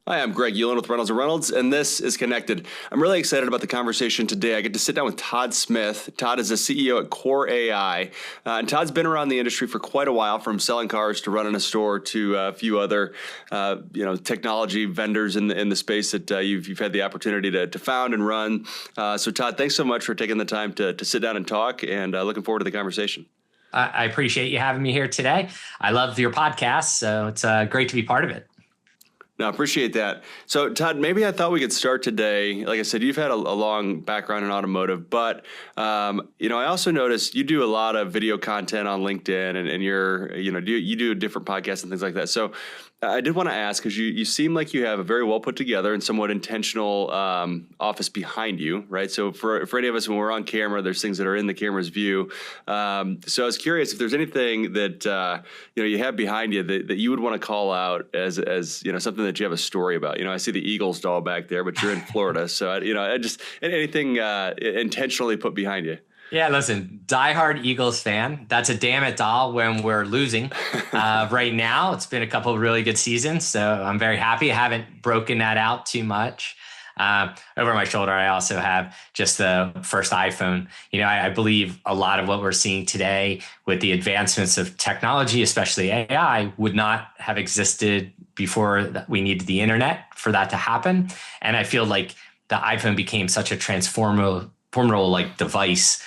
Hi, I'm Greg Ulan with Reynolds & Reynolds, and this is Connected. I'm really excited about the conversation today. I get to sit down with Todd Smith. Todd is the CEO at QoreAI, and Todd's been around the industry for quite a while, from selling cars to running a store to a few other, technology vendors in the space that you've had the opportunity to found and run. So, Todd, thanks so much for taking the time to sit down and talk, and looking forward to the conversation. I appreciate you having me here today. I love your podcast, so it's great to be part of it. No, I appreciate that. So, Todd, maybe I thought we could start today. Like I said, you've had a long background in automotive, but I also noticed you do a lot of video content on LinkedIn, and you do different podcasts and things like that. So, I did want to ask, because you seem like you have a very well put together and somewhat intentional office behind you, right? So for any of us, when we're on camera, there's things that are in the camera's view. So I was curious if there's anything that you have behind you that you would want to call out as something that you have a story about. I see the Eagles doll back there, but you're in Florida, so I just anything intentionally put behind you. Yeah, listen, diehard Eagles fan. That's a damn it doll when we're losing. Right now, it's been a couple of really good seasons, so I'm very happy. I haven't broken that out too much. Over my shoulder, I also have just the first iPhone. I believe a lot of what we're seeing today with the advancements of technology, especially AI, would not have existed before we needed the internet for that to happen. And I feel like the iPhone became such a transformative device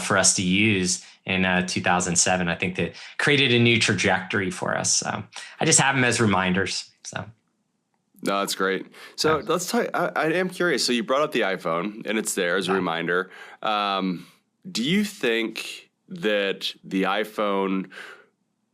for us to use in 2007. I think that created a new trajectory for us. So I just have them as reminders. So. No, that's great. So let's talk. I am curious. So you brought up the iPhone, and it's there as a reminder. Do you think that the iPhone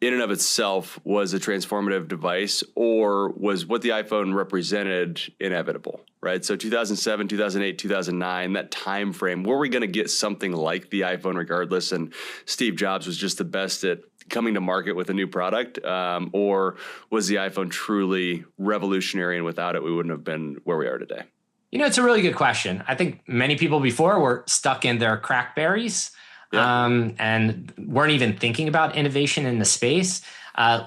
in and of itself was a transformative device, or was what the iPhone represented inevitable, right? So 2007, 2008, 2009, that time frame, were we going to get something like the iPhone regardless, and Steve Jobs was just the best at coming to market with a new product, or was the iPhone truly revolutionary, and without it, we wouldn't have been where we are today? It's a really good question. I think many people before were stuck in their crackberries. And weren't even thinking about innovation in the space.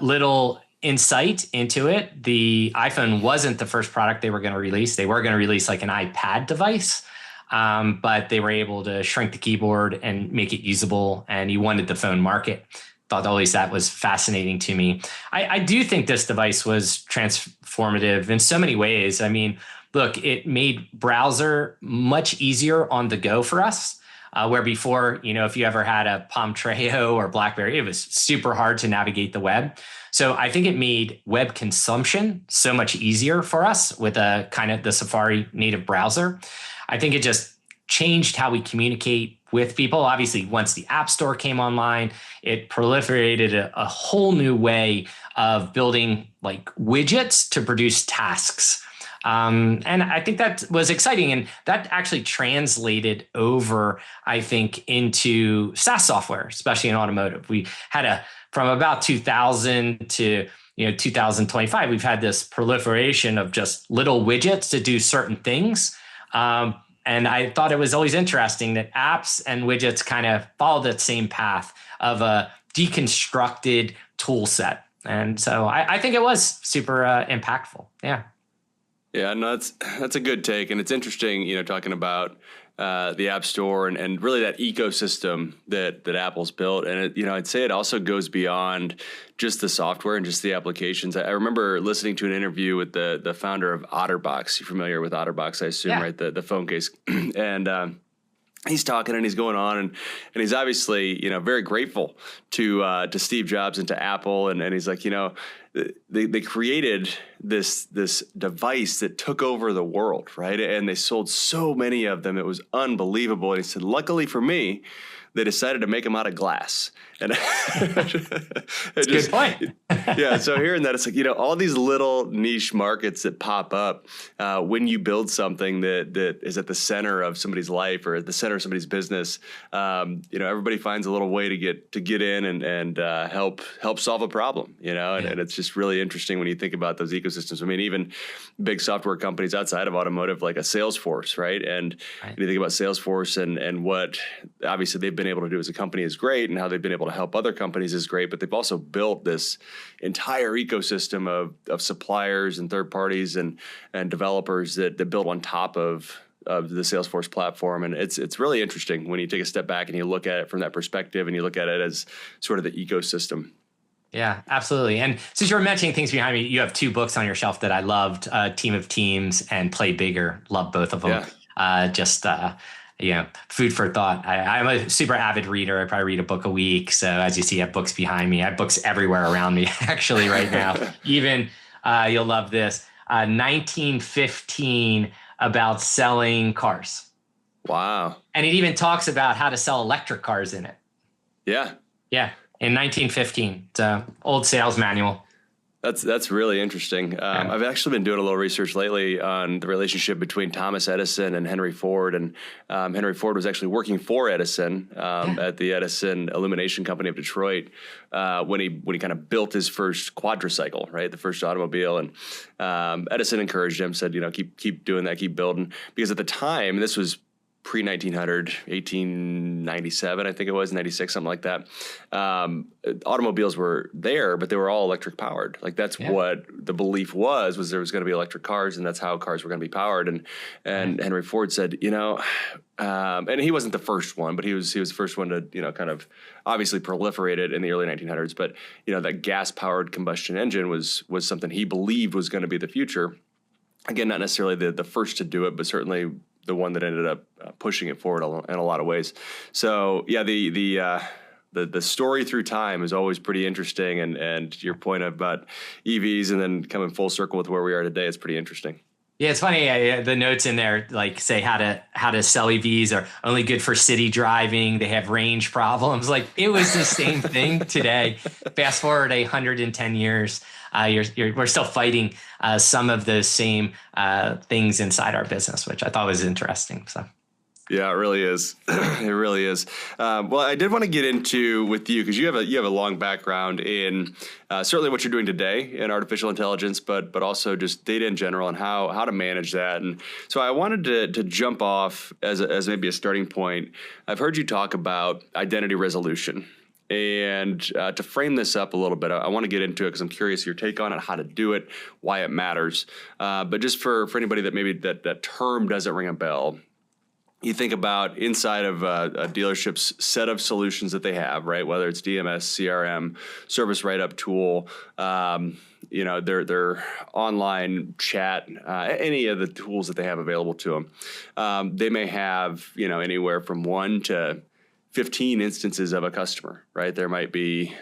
Little insight into it. The iPhone wasn't the first product they were going to release. They were going to release like an iPad device, but they were able to shrink the keyboard and make it usable. And you wanted the phone market. Thought always that was fascinating to me. I do think this device was transformative in so many ways. I mean, look, it made browser much easier on the go for us. Where before, if you ever had a Palm Treo or BlackBerry, it was super hard to navigate the web. So I think it made web consumption so much easier for us with a kind of the Safari native browser. I think it just changed how we communicate with people. Obviously, once the App Store came online, it proliferated a whole new way of building like widgets to produce tasks. And I think that was exciting. And that actually translated over, I think, into SaaS software, especially in automotive. We had from about 2000 to 2025, we've had this proliferation of just little widgets to do certain things. And I thought it was always interesting that apps and widgets kind of follow that same path of a deconstructed tool set. And so I think it was super impactful. Yeah. Yeah, no, that's a good take, and it's interesting, talking about the App Store and really that ecosystem that Apple's built, and I'd say it also goes beyond just the software and just the applications. I remember listening to an interview with the founder of OtterBox. You're familiar with OtterBox, I assume, yeah. Right? The phone case, and he's talking and he's going on and he's obviously very grateful to Steve Jobs and to Apple, and he's like they created this device that took over the world, right? And they sold so many of them, it was unbelievable. And he said, luckily for me, they decided to make them out of glass. And good point. Yeah. So hearing that, it's like, all these little niche markets that pop up when you build something that is at the center of somebody's life or at the center of somebody's business. Everybody finds a little way to get in and help solve a problem, and it's just really interesting when you think about those ecosystems. I mean, even big software companies outside of automotive, like a Salesforce, right? And you think about Salesforce and what, obviously they've been been able to do as a company is great, and how they've been able to help other companies is great, but they've also built this entire ecosystem of suppliers and third parties and developers that build on top of the Salesforce platform. And it's really interesting when you take a step back and you look at it from that perspective, and you look at it as sort of the ecosystem. Yeah, absolutely. And since you were mentioning things behind me, you have 2 books on your shelf that I loved, Team of Teams and Play Bigger. Love both of them. Food for thought. I'm a super avid reader. I probably read a book a week. So as you see, I have books behind me. I have books everywhere around me, actually, right now. Even, you'll love this, 1915 about selling cars. Wow. And it even talks about how to sell electric cars in it. Yeah. Yeah. In 1915, it's an old sales manual. That's really interesting. I've actually been doing a little research lately on the relationship between Thomas Edison and Henry Ford. And Henry Ford was actually working for Edison at the Edison Illumination Company of Detroit when he kind of built his first quadricycle, right, the first automobile. And Edison encouraged him, said, keep doing that, keep building, because at the time, this was pre-1900, 1897, I think it was, 96, something like that. Automobiles were there, but they were all electric powered. Like that's what the belief was there was going to be electric cars, and that's how cars were going to be powered. And Henry Ford said, and he wasn't the first one, but he was the first one to, kind of obviously proliferate it in the early 1900s. But, that gas powered combustion engine was something he believed was going to be the future. Again, not necessarily the first to do it, but certainly the one that ended up pushing it forward in a lot of ways. So yeah, the story through time is always pretty interesting, and your point about EVs and then coming full circle with where we are today is pretty interesting. Yeah, it's funny. The notes in there like say how to sell EVs are only good for city driving. They have range problems. Like it was the same thing today. Fast forward 110 years. We're still fighting some of those same things inside our business, which I thought was interesting. So. Yeah, it really is. It really is. Well, I did want to get into with you, because you have a long background in certainly what you're doing today in artificial intelligence, but also just data in general and how to manage that. And so I wanted to jump off as maybe a starting point. I've heard you talk about identity resolution. And to frame this up a little bit, I want to get into it because I'm curious your take on it, how to do it, why it matters. But just for anybody that maybe that term doesn't ring a bell, you think about inside of a dealership's set of solutions that they have, right? Whether it's DMS, CRM, service write-up tool, their online chat, any of the tools that they have available to them. They may have, anywhere from 1 to 15 instances of a customer, right? There might be,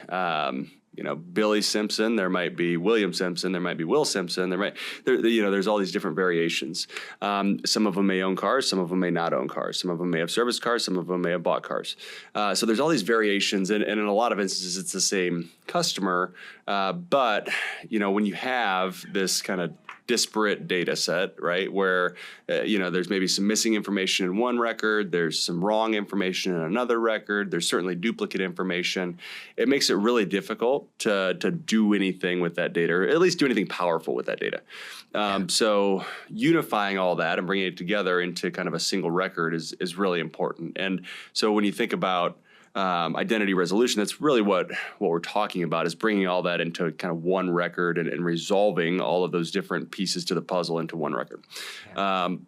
Billy Simpson, there might be William Simpson, there might be Will Simpson, there's all these different variations. Some of them may own cars, some of them may not own cars, some of them may have serviced cars, some of them may have bought cars. So there's all these variations, and in a lot of instances, it's the same customer. But when you have this kind of disparate data set, right, where there's maybe some missing information in one record, there's some wrong information in another record, there's certainly duplicate information. It makes it really difficult to do anything with that data, or at least do anything powerful with that data. So unifying all that and bringing it together into kind of a single record is really important. And so when you think about identity resolution, that's really what we're talking about, is bringing all that into kind of one record and resolving all of those different pieces to the puzzle into one record.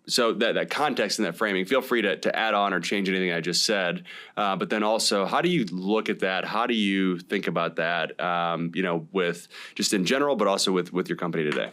So that context and that framing, feel free to add on or change anything I just said. But then also, how do you look at that? How do you think about that, with just in general, but also with your company today?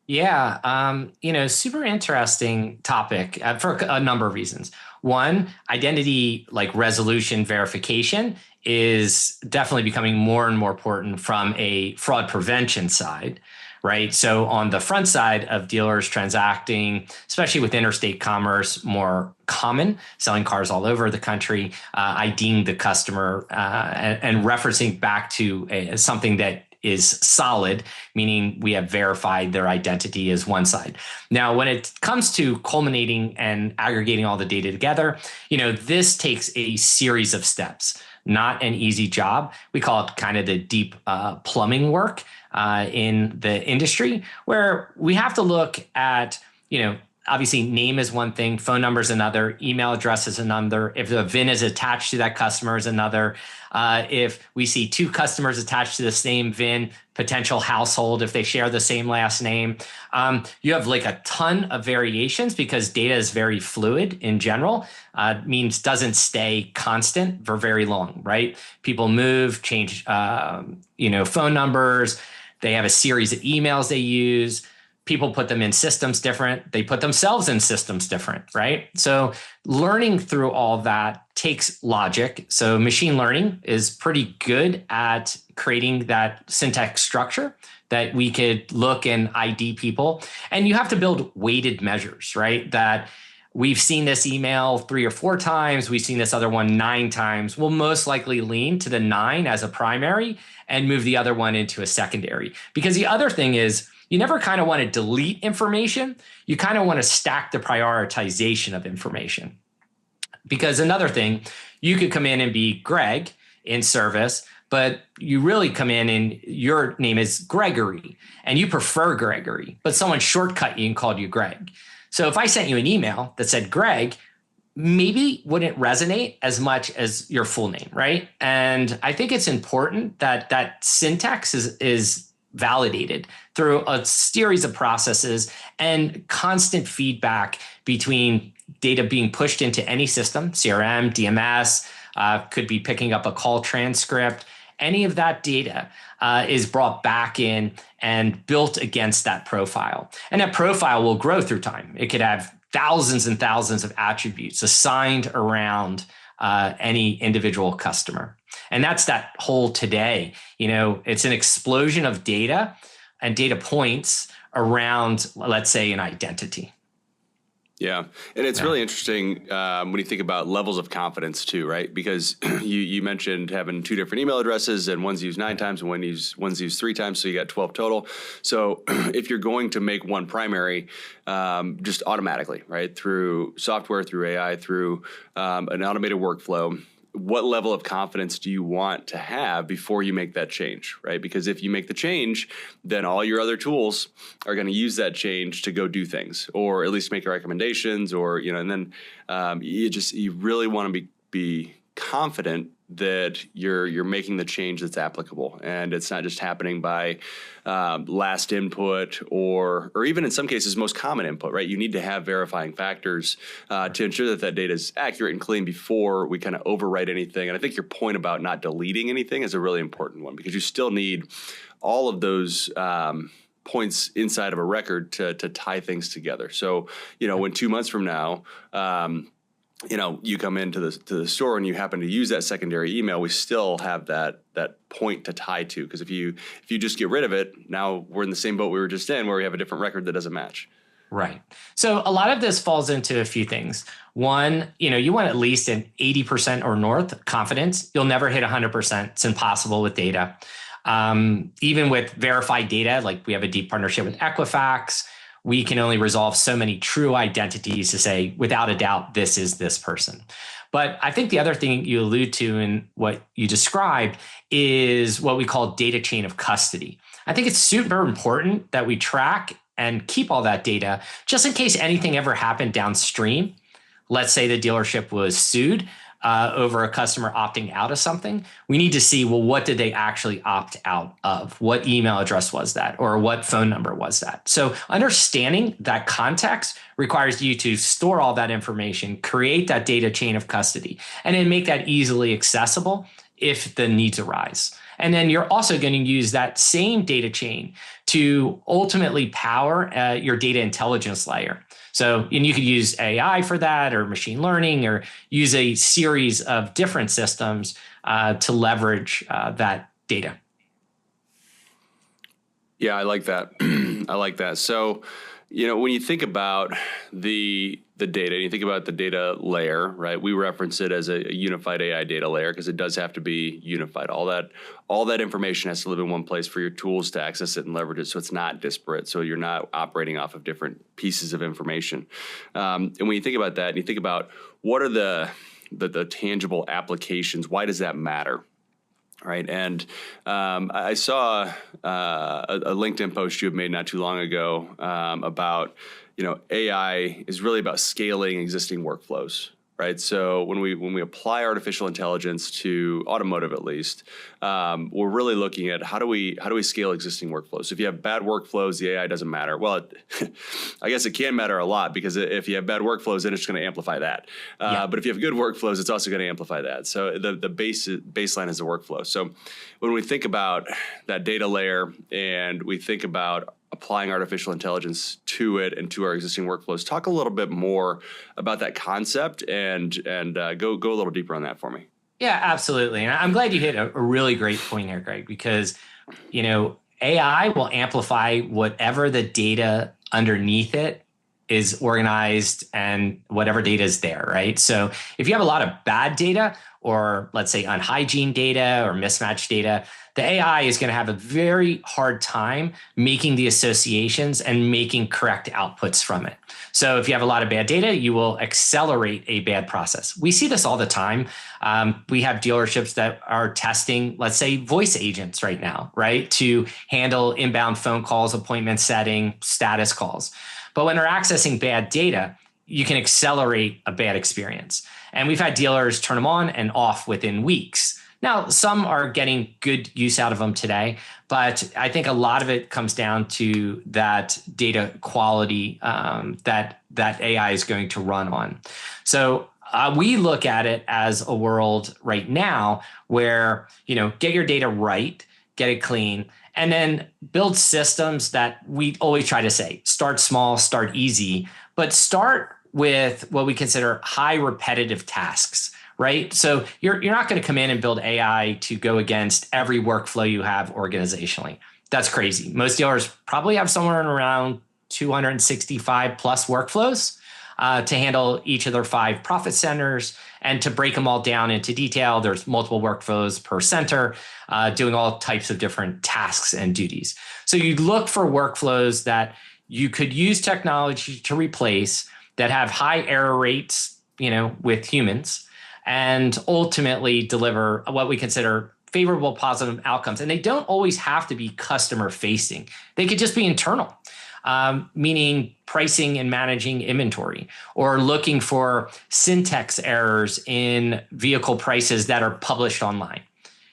Yeah, super interesting topic for a number of reasons. One, identity resolution verification is definitely becoming more and more important from a fraud prevention side, right? So on the front side of dealers transacting, especially with interstate commerce, more common, selling cars all over the country, IDing the customer and referencing back to something that is solid, meaning we have verified their identity as one side. Now, when it comes to culminating and aggregating all the data together, this takes a series of steps, not an easy job. We call it kind of the deep plumbing work in the industry, where we have to look at, obviously name is one thing, phone number is another, email address is another. If the VIN is attached to that customer is another. If we see two customers attached to the same VIN, potential household, if they share the same last name, you have like a ton of variations because data is very fluid in general. Means doesn't stay constant for very long, right? People move, change, phone numbers. They have a series of emails they use. People put them in systems different. They put themselves in systems different, right? So learning through all that takes logic. So machine learning is pretty good at creating that syntax structure that we could look and ID people. And you have to build weighted measures, right? That we've seen this email 3 or 4 times. We've seen this other one 9 times. We'll most likely lean to the 9 as a primary and move the other one into a secondary. Because the other thing is, you never kind of want to delete information. You kind of want to stack the prioritization of information. Because another thing, you could come in and be Greg in service, but you really come in and your name is Gregory and you prefer Gregory, but someone shortcut you and called you Greg. So if I sent you an email that said Greg, maybe wouldn't resonate as much as your full name, right? And I think it's important that that syntax is validated through a series of processes and constant feedback between data being pushed into any system, CRM, DMS, could be picking up a call transcript. Any of that data is brought back in and built against that profile. And that profile will grow through time. It could have thousands and thousands of attributes assigned around any individual customer. And that's that whole today. It's an explosion of data and data points around, let's say, an identity. Yeah. And it's really interesting when you think about levels of confidence too, right? Because you mentioned having 2 different email addresses and one's used 9 times and one's used 3 times. So you got 12 total. So if you're going to make one primary, just automatically, right? Through software, through AI, through an automated workflow, what level of confidence do you want to have before you make that change, right? Because if you make the change, then all your other tools are going to use that change to go do things, or at least make recommendations, or and then you really want to be confident that you're making the change that's applicable, and it's not just happening by last input or even in some cases most common input, right? You need to have verifying factors to ensure that data is accurate and clean before we kind of overwrite anything. And I think your point about not deleting anything is a really important one, because you still need all of those points inside of a record to tie things together. So when 2 months from now you come into the store and you happen to use that secondary email, we still have that point to tie to. Because if you just get rid of it, now we're in the same boat we were just in, where we have a different record that doesn't match. Right. So a lot of this falls into a few things. One, you want at least an 80% or north confidence. You'll never hit 100%. It's impossible with data. Even with verified data, like we have a deep partnership with Equifax, we can only resolve so many true identities to say, without a doubt, this is this person. But I think the other thing you allude to in what you described is what we call data chain of custody. I think it's super important that we track and keep all that data just in case anything ever happened downstream. Let's say the dealership was sued over a customer opting out of something. We need to see, well, what did they actually opt out of? What email address was that? Or what phone number was that? So understanding that context requires you to store all that information, create that data chain of custody, and then make that easily accessible if the needs arise. And then you're also going to use that same data chain to ultimately power your data intelligence layer. So, and you could use AI for that, or machine learning, or use a series of different systems to leverage that data. Yeah, I like that. I like that. So, when you think about the data, and you think about the data layer, right? We reference it as a unified AI data layer because it does have to be unified. All that information has to live in one place for your tools to access it and leverage it, so it's not disparate. So you're not operating off of different pieces of information. And when you think about that, and you think about what are the tangible applications, why does that matter? Right. And I saw a LinkedIn post you had made not too long ago about, AI is really about scaling existing workflows, right? So when we apply artificial intelligence to automotive, at least, we're really looking at how do we scale existing workflows. So if you have bad workflows, the AI doesn't matter. Well, I guess it can matter a lot, because if you have bad workflows, then it's going to amplify that. But if you have good workflows, it's also going to amplify that. So the baseline is the workflow. So when we think about that data layer and we think about applying artificial intelligence to it and to our existing workflows, talk a little bit more about that concept and go a little deeper on that for me. Yeah, absolutely. And I'm glad you hit a really great point here, Greg, because, AI will amplify whatever the data underneath it is organized and whatever data is there, right? So if you have a lot of bad data, or let's say unhygiene data or mismatched data, the AI is going to have a very hard time making the associations and making correct outputs from it. So if you have a lot of bad data, you will accelerate a bad process. We see this all the time. We have dealerships that are testing, let's say, voice agents right now, right, to handle inbound phone calls, appointment setting, status calls. But when they're accessing bad data, you can accelerate a bad experience. And we've had dealers turn them on and off within weeks. Now, some are getting good use out of them today, but I think a lot of it comes down to that data quality that AI is going to run on. So we look at it as a world right now where, get your data right, get it clean, and then build systems that we always try to say, start small, start easy, but start with what we consider high repetitive tasks, right? So you're not going to come in and build AI to go against every workflow you have organizationally. That's crazy. Most dealers probably have somewhere around 265 plus workflows to handle each of their 5 profit centers. And to break them all down into detail, there's multiple workflows per center, doing all types of different tasks and duties. So you look for workflows that you could use technology to replace, that have high error rates, with humans, and ultimately deliver what we consider favorable positive outcomes. And they don't always have to be customer facing. They could just be internal, meaning pricing and managing inventory, or looking for syntax errors in vehicle prices that are published online.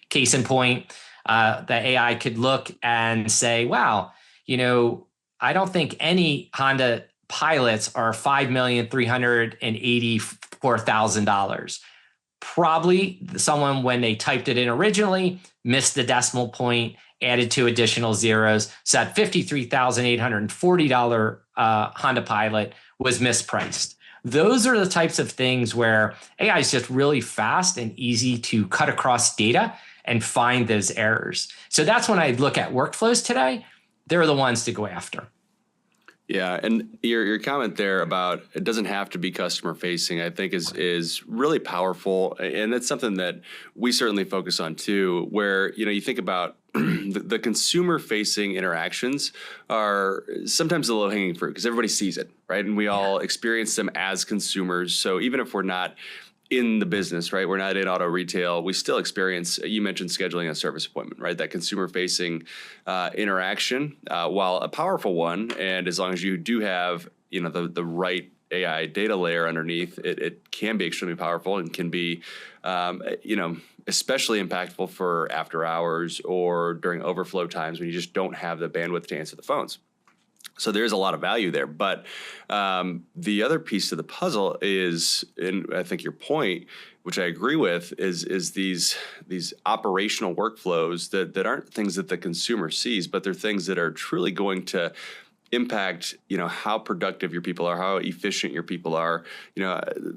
Case in point, the AI could look and say, wow, I don't think any Honda Pilots are $5,384,000. Probably someone, when they typed it in originally, missed the decimal point, added 2 additional zeros. So that $53,840 Honda Pilot was mispriced. Those are the types of things where AI is just really fast and easy to cut across data and find those errors. So that's when I look at workflows today. They're the ones to go after. Yeah, and your comment there about it doesn't have to be customer facing, I think is really powerful, and that's something that we certainly focus on too. Where you think about the consumer facing interactions are sometimes the low hanging fruit because everybody sees it, right? And we all experience them as consumers. So even if we're not in the business, right? We're not in auto retail. We still experience, you mentioned scheduling a service appointment, right? That consumer facing interaction, while a powerful one. And as long as you do have, the right AI data layer underneath, it can be extremely powerful and can be, especially impactful for after hours or during overflow times when you just don't have the bandwidth to answer the phones. So there's a lot of value there. But the other piece of the puzzle is, and I think your point, which I agree with, is these operational workflows that aren't things that the consumer sees, but they're things that are truly going to impact, how productive your people are, how efficient your people are.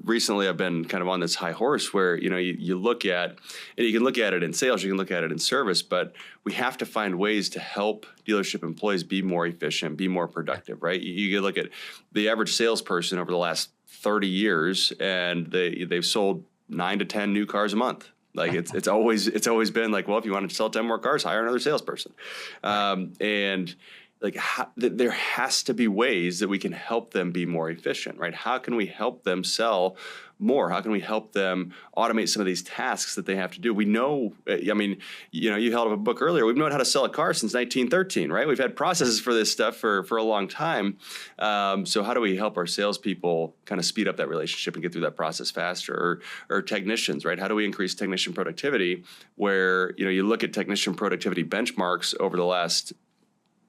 Recently I've been kind of on this high horse where, you look at, and you can look at it in sales, you can look at it in service, but we have to find ways to help dealership employees be more efficient, be more productive, right? You can look at the average salesperson over the last 30 years, and they've sold 9 to 10 new cars a month. Like it's always been like, well, if you want to sell 10 more cars, hire another salesperson. And there has to be ways that we can help them be more efficient, right? How can we help them sell more? How can we help them automate some of these tasks that they have to do? We know, I mean, you held up a book earlier. We've known how to sell a car since 1913, right? We've had processes for this stuff for a long time. So how do we help our salespeople kind of speed up that relationship and get through that process faster? Or technicians, right? How do we increase technician productivity? Where, you look at technician productivity benchmarks over the last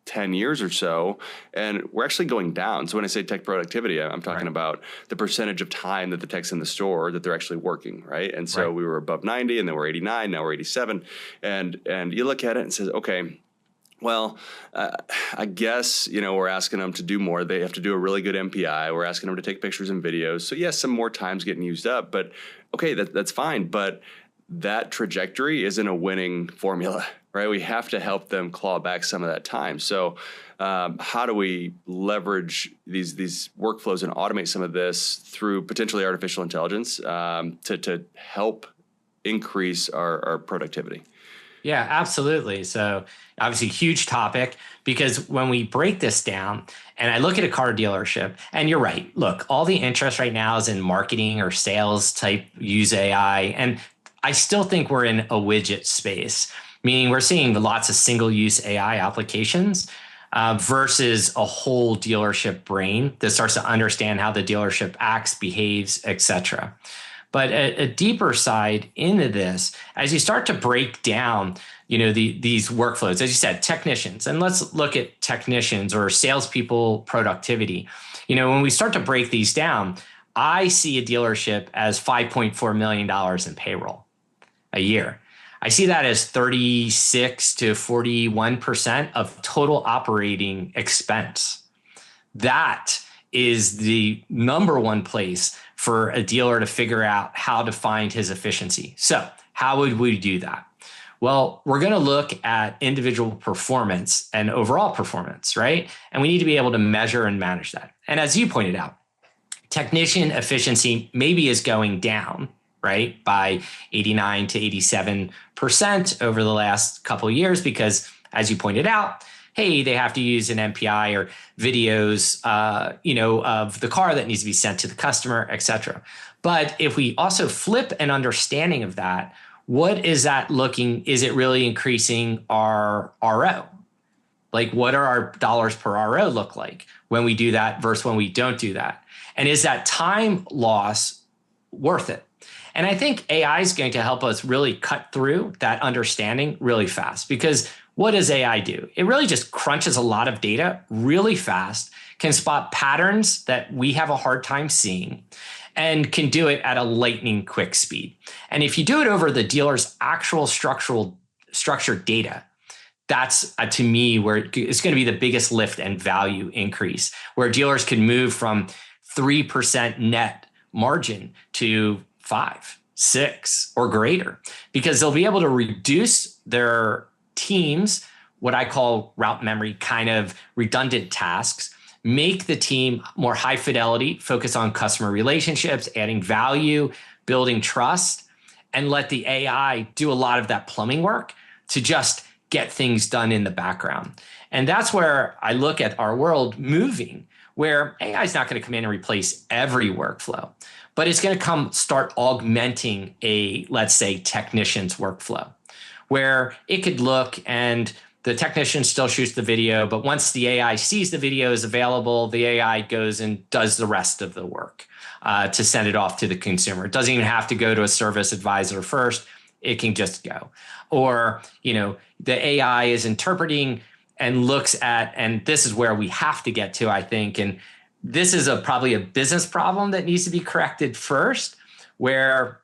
10 years or so, and we're actually going down. So when I say tech productivity, I'm talking about the percentage of time that the tech's in the store that they're actually working, right? And so we were above 90, and then we're 89, now we're 87. And you look at it and says, okay, well, I guess, we're asking them to do more. They have to do a really good MPI. We're asking them to take pictures and videos. So yes, some more time's getting used up, but okay, that's fine. But that trajectory isn't a winning formula, right? We have to help them claw back some of that time. So how do we leverage these workflows and automate some of this through potentially artificial intelligence to help increase our productivity? Yeah, absolutely. So obviously huge topic, because when we break this down and I look at a car dealership, and you're right, look, all the interest right now is in marketing or sales type use AI. And I still think we're in a widget space, meaning we're seeing lots of single use AI applications versus a whole dealership brain that starts to understand how the dealership acts, behaves, etc. But a deeper side into this, as you start to break down, these workflows, as you said, technicians, and let's look at technicians or salespeople productivity. When we start to break these down, I see a dealership as $5.4 million in payroll a year. I see that as 36 to 41% of total operating expense. That is the number one place for a dealer to figure out how to find his efficiency. So how would we do that? Well, we're going to look at individual performance and overall performance, right? And we need to be able to measure and manage that. And as you pointed out, technician efficiency maybe is going down, right, by 89 to 87% over the last couple of years, because as you pointed out, hey, they have to use an MPI or videos, of the car that needs to be sent to the customer, et cetera. But if we also flip an understanding of that, what is that looking? Is it really increasing our RO? Like, what are our dollars per RO look like when we do that versus when we don't do that? And is that time loss worth it? And I think AI is going to help us really cut through that understanding really fast, because what does AI do? It really just crunches a lot of data really fast, can spot patterns that we have a hard time seeing, and can do it at a lightning quick speed. And if you do it over the dealer's actual structured data, that's to me where it's going to be the biggest lift and value increase, where dealers can move from 3% net margin to 5, 6, or greater, because they'll be able to reduce their teams, what I call route memory kind of redundant tasks, make the team more high fidelity, focus on customer relationships, adding value, building trust, and let the AI do a lot of that plumbing work to just get things done in the background. And that's where I look at our world moving, where AI is not going to come in and replace every workflow, but it's going to start augmenting let's say, technician's workflow, where it could look and the technician still shoots the video, but once the AI sees the video is available, the AI goes and does the rest of the work to send it off to the consumer. It doesn't even have to go to a service advisor first. It can just go. Or, the AI is interpreting and looks at, and this is where we have to get to, I think, and this is probably a business problem that needs to be corrected first, where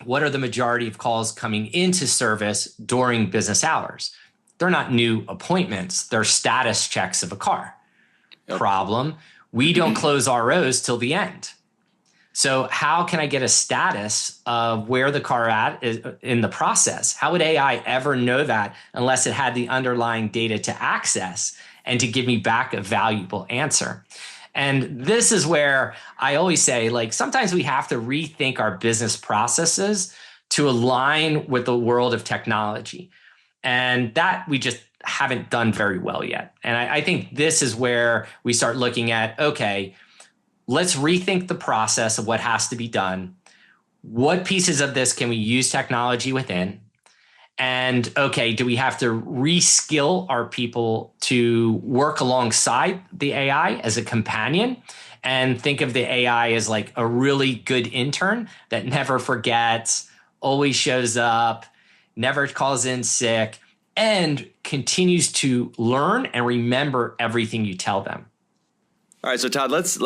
what are the majority of calls coming into service during business hours? They're not new appointments. They're status checks of a car. Yep. Problem, we don't close ROs till the end. So how can I get a status of where the car is in the process? How would AI ever know that unless it had the underlying data to access and to give me back a valuable answer? And this is where I always say, sometimes we have to rethink our business processes to align with the world of technology. And that we just haven't done very well yet. And I think this is where we start looking at, okay, let's rethink the process of what has to be done. what pieces of this can we use technology within? And okay, do we have to reskill our people to work alongside the AI as a companion and think of the AI as like a really good intern that never forgets, always shows up, never calls in sick, and continues to learn and remember everything you tell them? All right, so Todd, let's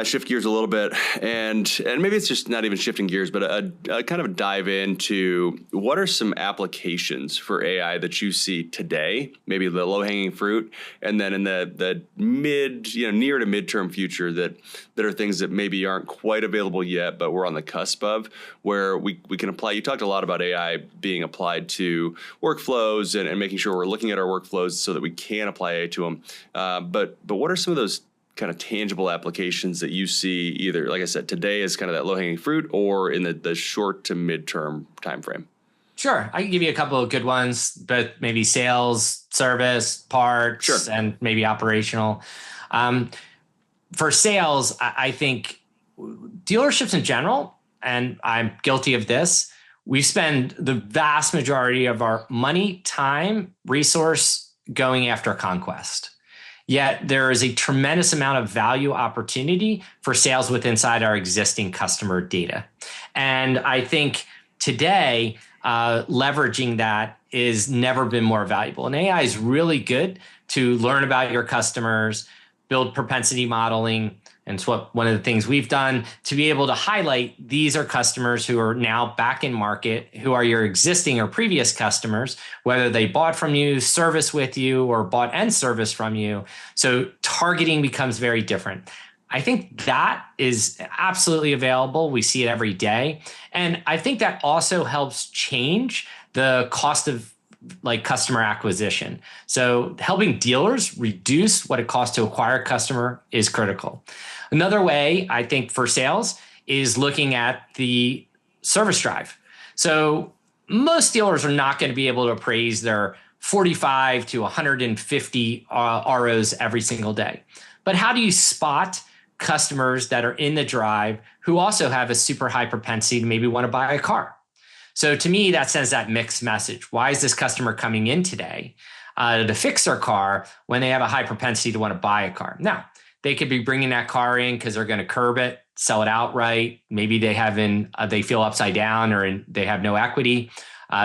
shift gears a little bit, and maybe it's just not even shifting gears, but a kind of dive into what are some applications for AI that you see today, maybe the low hanging fruit, and then in the mid, near to midterm future that are things that maybe aren't quite available yet, but we're on the cusp of, where we can apply. You talked a lot about AI being applied to workflows and making sure we're looking at our workflows so that we can apply AI to them. But what are some of those kind of tangible applications that you see either, like I said, today is kind of that low-hanging fruit or in the short to midterm timeframe? Sure. I can give you a couple of good ones, but maybe sales, service, parts, Sure. and maybe operational. For sales, I think dealerships in general, and I'm guilty of this, we spend the vast majority of our money, time, resource going after conquest. Yet there is a tremendous amount of value opportunity for sales with inside our existing customer data. And I think today, leveraging that is never been more valuable. And AI is really good to learn about your customers, build propensity modeling. And it's one of the things we've done to be able to highlight these are customers who are now back in market, who are your existing or previous customers, whether they bought from you, service with you, or bought and service from you. So targeting becomes very different. I think that is absolutely available. We see it every day. And I think that also helps change the cost of like customer acquisition. So helping dealers reduce what it costs to acquire a customer is critical. Another way I think for sales is looking at the service drive. So most dealers are not going to be able to appraise their 45 to 150 ROs every single day. But how do you spot customers that are in the drive who also have a super high propensity to maybe want to buy a car? So to me, that sends that mixed message. Why is this customer coming in today to fix their car when they have a high propensity to want to buy a car? Now, they could be bringing that car in because they're going to curb it, sell it outright. Maybe they feel upside down or they have no equity.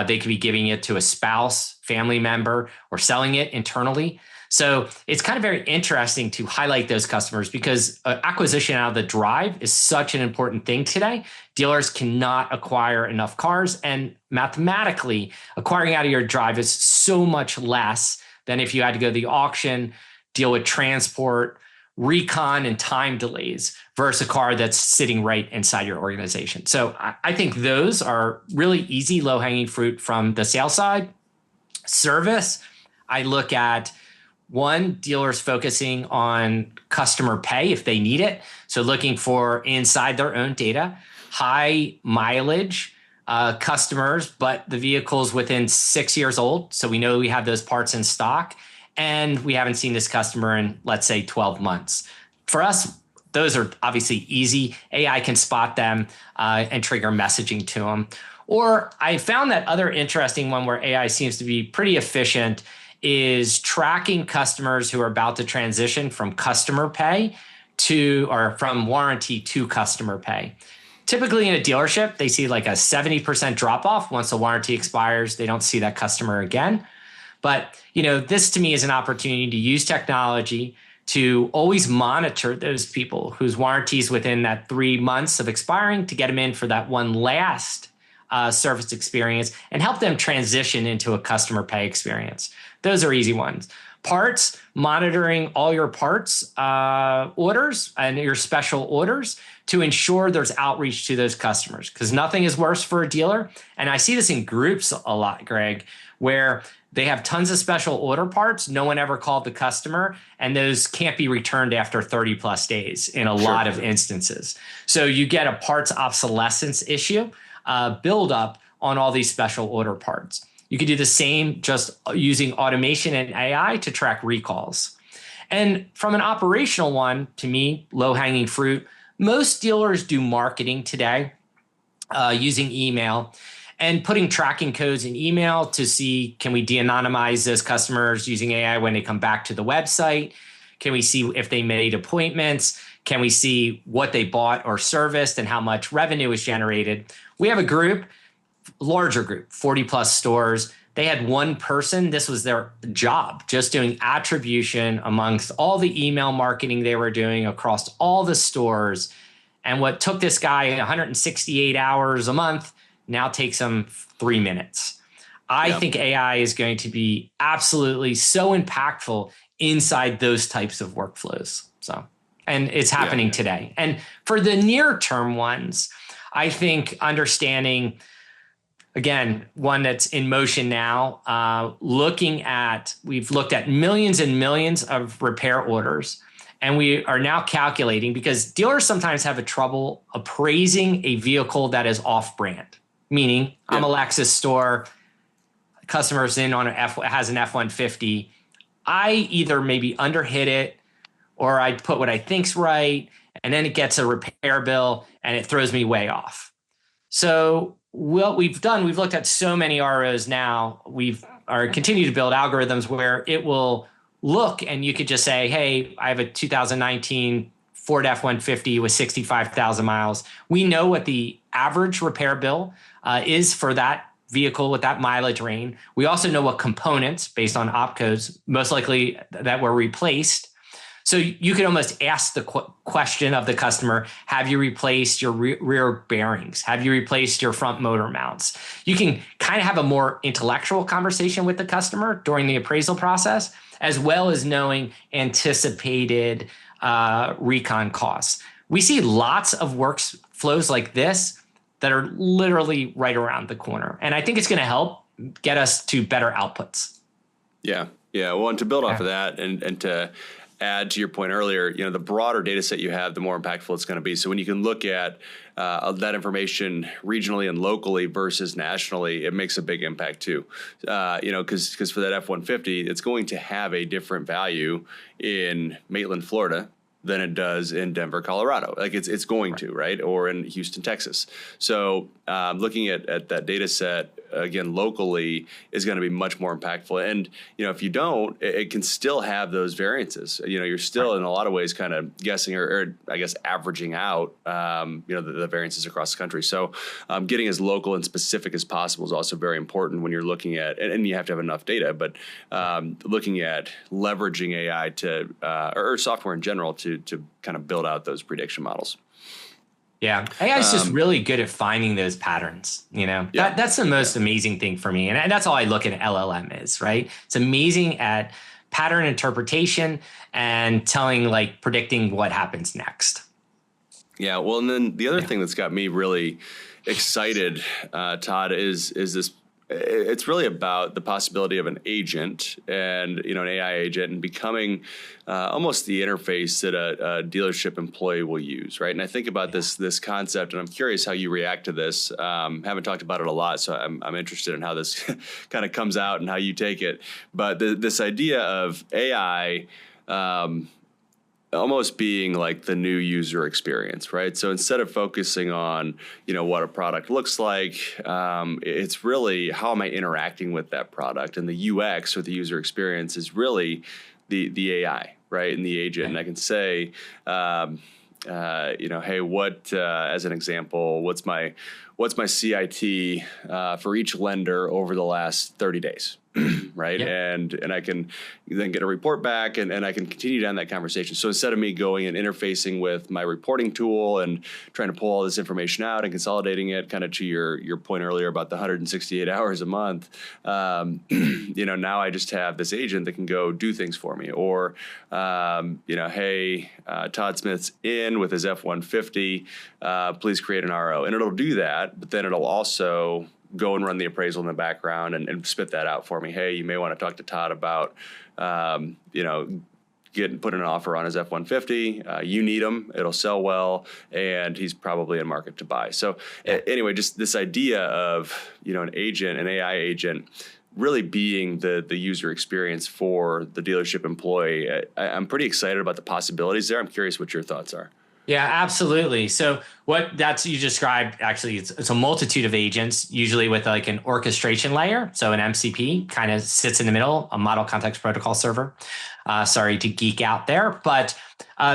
They could be giving it to a spouse, family member, or selling it internally. So it's kind of very interesting to highlight those customers because acquisition out of the drive is such an important thing today. Dealers cannot acquire enough cars, and mathematically, acquiring out of your drive is so much less than if you had to go to the auction, deal with transport, recon, and time delays versus a car that's sitting right inside your organization. So I think those are really easy, low-hanging fruit from the sales side. Service, I look at one, dealers focusing on customer pay if they need it. So looking for inside their own data, high mileage customers, but the vehicle's within 6 years old. So we know we have those parts in stock and we haven't seen this customer in, let's say, 12 months. For us, those are obviously easy. AI can spot them and trigger messaging to them. Or I found that other interesting one where AI seems to be pretty efficient is tracking customers who are about to transition from customer pay or from warranty to customer pay. Typically in a dealership, they see like a 70% drop off once the warranty expires. They don't see that customer again. But, this to me is an opportunity to use technology to always monitor those people whose warranty is within that 3 months of expiring to get them in for that one last service experience and help them transition into a customer pay experience. Those are easy ones. Parts, monitoring all your parts orders and your special orders to ensure there's outreach to those customers, because nothing is worse for a dealer. And I see this in groups a lot, Greg, where they have tons of special order parts. No one ever called the customer, and those can't be returned after 30 plus days in a lot of instances. So you get a parts obsolescence issue build up on all these special order parts. You could do the same just using automation and AI to track recalls. And from an operational one, to me, low-hanging fruit, most dealers do marketing today. using email and putting tracking codes in email to see, can we de-anonymize those customers using AI when they come back to the website? Can we see if they made appointments? Can we see what they bought or serviced and how much revenue was generated? We have a group, larger group, 40 plus stores. They had one person, this was their job, just doing attribution amongst all the email marketing they were doing across all the stores. And what took this guy 168 hours a month now takes him 3 minutes. I think AI is going to be absolutely so impactful inside those types of workflows. So, and it's happening today. And for the near term ones, I think understanding, again, one that's in motion now, we've looked at millions and millions of repair orders. And we are now calculating, because dealers sometimes have a trouble appraising a vehicle that is off-brand. Meaning, I'm a Lexus store, customer's in on has an F-150. I either maybe underhit it, or I put what I think's right, and then it gets a repair bill, and it throws me way off. So what we've done, we've looked at so many ROs now. Continue to build algorithms where it will look, and you could just say, hey, I have a 2019 Ford F-150 with 65,000 miles. We know what the average repair bill is for that vehicle with that mileage range. We also know what components, based on opcodes, most likely that were replaced. So you could almost ask the question of the customer, have you replaced your rear bearings? Have you replaced your front motor mounts? You can kind of have a more intellectual conversation with the customer during the appraisal process, as well as knowing anticipated recon costs. We see lots of workflows like this that are literally right around the corner. And I think it's going to help get us to better outputs. Yeah. Well, and to build off of that and to add to your point earlier, the broader data set you have, the more impactful it's going to be. So when you can look at that information regionally and locally versus nationally, it makes a big impact too. Because for that F-150, it's going to have a different value in Maitland, Florida, than it does in Denver, Colorado. Like it's going to, right? Or in Houston, Texas. So looking at that data set, again, locally is going to be much more impactful. And, if you don't, it can still have those variances. You're still in a lot of ways kind of guessing or I guess averaging out, the variances across the country. So getting as local and specific as possible is also very important when you're looking at, and you have to have enough data, but looking at leveraging AI to, or software in general to kind of build out those prediction models. Yeah, AI is just really good at finding those patterns. That's the most amazing thing for me, and that's all I look at LLM is, right? It's amazing at pattern interpretation and predicting what happens next. Yeah, well, and then the other thing that's got me really excited, Todd, is this. It's really about the possibility of an agent and an AI agent and becoming almost the interface that a dealership employee will use, right? And I think about this concept, and I'm curious how you react to this. Haven't talked about it a lot, so I'm interested in how this kind of comes out and how you take it. But this idea of AI almost being like the new user experience, right? So instead of focusing on, what a product looks like, it's really how am I interacting with that product? And the UX or the user experience is really the AI, right? And the agent. And I can say, hey, what, as an example, what's my CIT for each lender over the last 30 days? Right. Yep. And I can then get a report back and I can continue down that conversation. So instead of me going and interfacing with my reporting tool and trying to pull all this information out and consolidating it, kind of to your point earlier about the 168 hours a month, now I just have this agent that can go do things for me. Or, hey, Todd Smith's in with his F-150, please create an RO. And it'll do that, but then it'll also go and run the appraisal in the background and spit that out for me. Hey, you may want to talk to Todd about, put an offer on his F-150. You need him. It'll sell well, and he's probably in market to buy. So anyway, just this idea of, an agent, an AI agent, really being the user experience for the dealership employee. I'm pretty excited about the possibilities there. I'm curious what your thoughts are. Yeah, absolutely. So what that's you described, actually, it's a multitude of agents, usually with like an orchestration layer. So an MCP kind of sits in the middle, a model context protocol server. Sorry to geek out there, but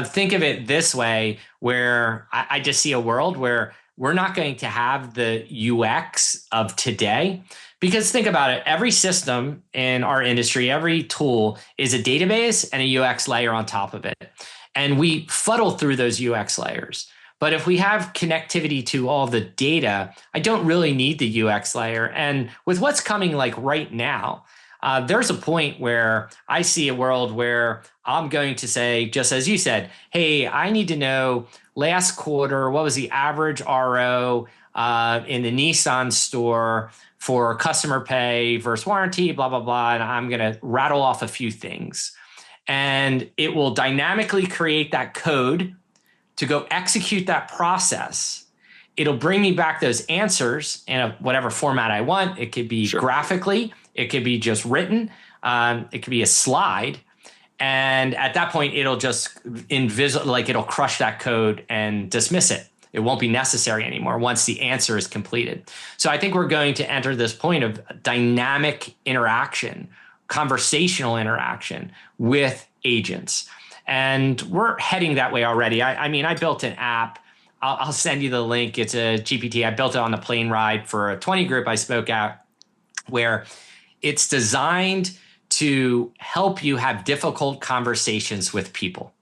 think of it this way, where I just see a world where we're not going to have the UX of today. Because think about it, every system in our industry, every tool is a database and a UX layer on top of it. And we fuddle through those UX layers. But if we have connectivity to all the data, I don't really need the UX layer. And with what's coming like right now, there's a point where I see a world where I'm going to say, just as you said, hey, I need to know last quarter, what was the average RO in the Nissan store for customer pay versus warranty, blah, blah, blah. And I'm going to rattle off a few things. And it will dynamically create that code to go execute that process. It'll bring me back those answers in whatever format I want. It could be graphically, it could be just written, it could be a slide. And at that point, it'll just it'll crush that code and dismiss it. It won't be necessary anymore once the answer is completed. So I think we're going to enter this point of dynamic interaction, conversational interaction with agents. And we're heading that way already. I mean, I built an app. I'll send you the link. It's a GPT. I built it on the plane ride for a 20 group I spoke at, where it's designed to help you have difficult conversations with people.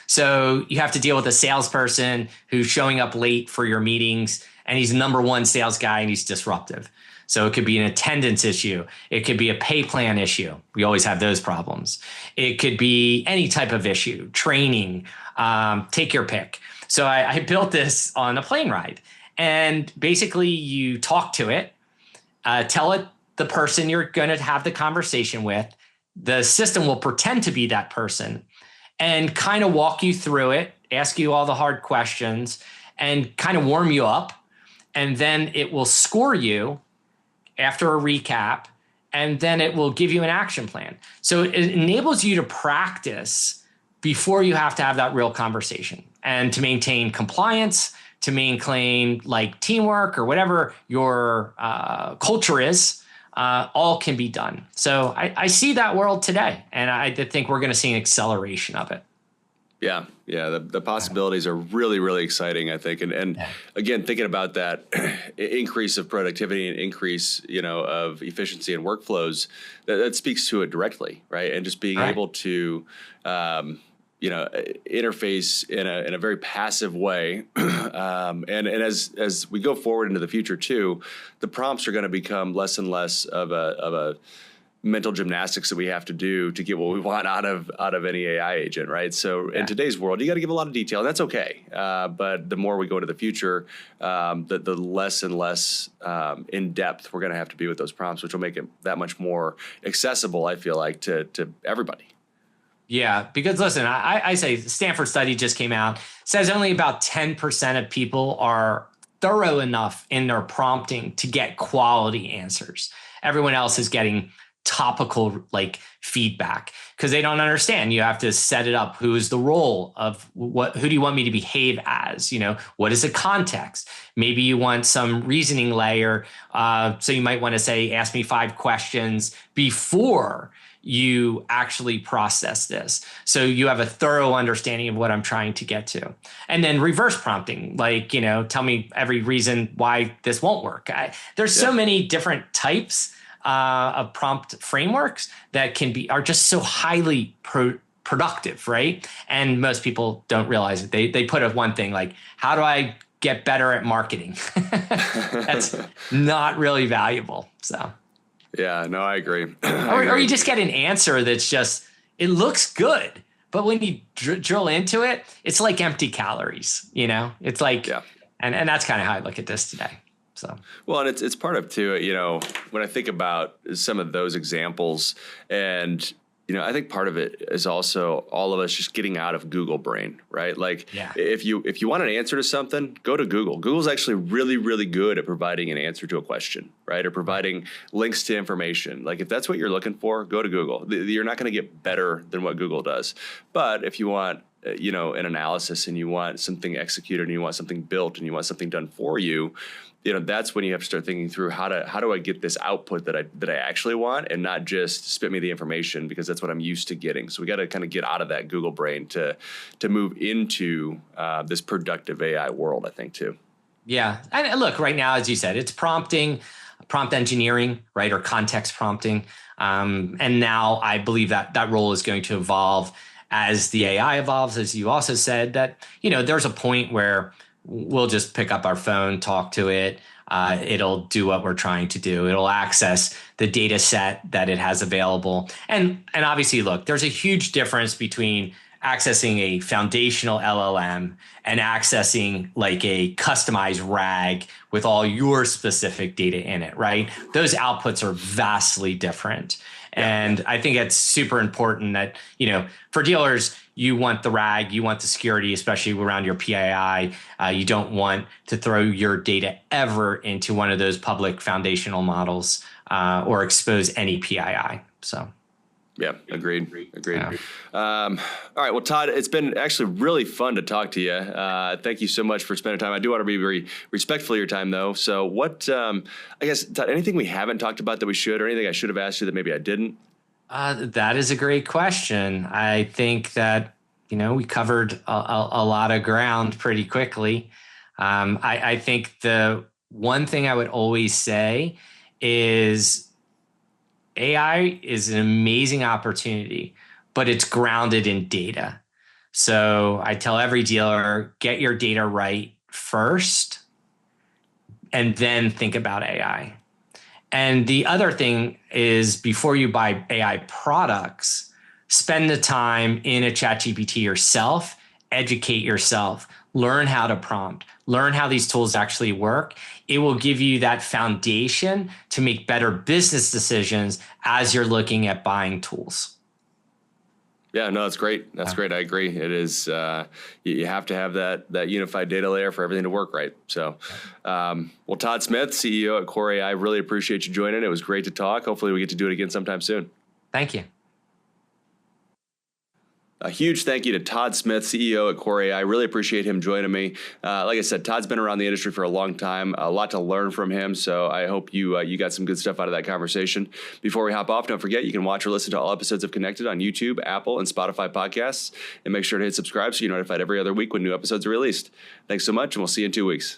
So you have to deal with a salesperson who's showing up late for your meetings, and he's number one sales guy and he's disruptive. So it could be an attendance issue. It could be a pay plan issue. We always have those problems. It could be any type of issue, training, take your pick. So I built this on a plane ride, and basically you talk to it, tell it the person you're going to have the conversation with. The system will pretend to be that person and kind of walk you through it, ask you all the hard questions, and kind of warm you up. And then it will score you after a recap, and then it will give you an action plan. So it enables you to practice before you have to have that real conversation, and to maintain compliance, to maintain like teamwork or whatever your culture is. All can be done. So I see that world today, and I think we're going to see an acceleration of it. Yeah. The possibilities are really, really exciting, I think. And again, thinking about that increase of productivity and increase, of efficiency and workflows, that speaks to it directly, right? And just being able to, interface in a very passive way. And as we go forward into the future too, the prompts are going to become less and less of a mental gymnastics that we have to do to get what we want out of any AI agent, right? So in today's world, you got to give a lot of detail, and that's okay. But the more we go into the future, the less and less in depth we're going to have to be with those prompts, which will make it that much more accessible, I feel like, to everybody. Yeah, because listen, I say the Stanford study just came out, says only about 10% of people are thorough enough in their prompting to get quality answers. Everyone else is getting topical like feedback because they don't understand. You have to set it up. Who is the role of who do you want me to behave as? What is the context? Maybe you want some reasoning layer. So you might want to say, ask me 5 questions before you actually process this. So you have a thorough understanding of what I'm trying to get to. And then reverse prompting, like, tell me every reason why this won't work. There's so many different types of prompt frameworks that are just so highly productive, right? And most people don't realize it. They put one thing like, how do I get better at marketing? That's not really valuable. So. Yeah, no, I agree. Or you just get an answer that's just, it looks good, but when you drill into it, it's like empty calories, It's like, and that's kind of how I look at this today. So, well, and it's part of too, when I think about some of those examples, and I think part of it is also all of us just getting out of Google brain, right? Like, if you want an answer to something, go to Google. Google's actually really, really good at providing an answer to a question, right? Or providing links to information. Like, if that's what you're looking for, go to Google. You're not going to get better than what Google does. But if you want an analysis and you want something executed and you want something built and you want something done for you, that's when you have to start thinking through how do I get this output that I actually want and not just spit me the information because that's what I'm used to getting. So we got to kind of get out of that Google brain to move into this productive AI world, I think, too. Yeah. And look, right now, as you said, it's prompt engineering, right? Or context prompting. And now I believe that role is going to evolve as the AI evolves, as you also said, that, there's a point where we'll just pick up our phone, talk to it. It'll do what we're trying to do. It'll access the data set that it has available. And obviously, look, there's a huge difference between accessing a foundational LLM and accessing like a customized RAG with all your specific data in it, right? Those outputs are vastly different. And I think it's super important that, for dealers, you want the RAG, you want the security, especially around your PII. You don't want to throw your data ever into one of those public foundational models or expose any PII. So. Yeah, agreed. Yeah. All right. Well, Todd, it's been actually really fun to talk to you. Thank you so much for spending time. I do want to be very respectful of your time, though. So I guess, Todd, anything we haven't talked about that we should, or anything I should have asked you that maybe I didn't? That is a great question. I think that, we covered a lot of ground pretty quickly. I think the one thing I would always say is AI is an amazing opportunity, but it's grounded in data. So I tell every dealer, get your data right first, and then think about AI. And the other thing is, before you buy AI products, spend the time in a ChatGPT yourself, educate yourself, learn how to prompt, learn how these tools actually work. It will give you that foundation to make better business decisions as you're looking at buying tools. Yeah, no, that's great. That's great. I agree. It is, you have to have that unified data layer for everything to work right. So, well, Todd Smith, CEO at QoreAI, really appreciate you joining. It was great to talk. Hopefully we get to do it again sometime soon. Thank you. A huge thank you to Todd Smith, CEO at QoreAI. I really appreciate him joining me. Like I said, Todd's been around the industry for a long time, a lot to learn from him. So I hope you got some good stuff out of that conversation. Before we hop off, don't forget you can watch or listen to all episodes of Connected on YouTube, Apple, and Spotify podcasts. And make sure to hit subscribe so you're notified every other week when new episodes are released. Thanks so much, and we'll see you in 2 weeks.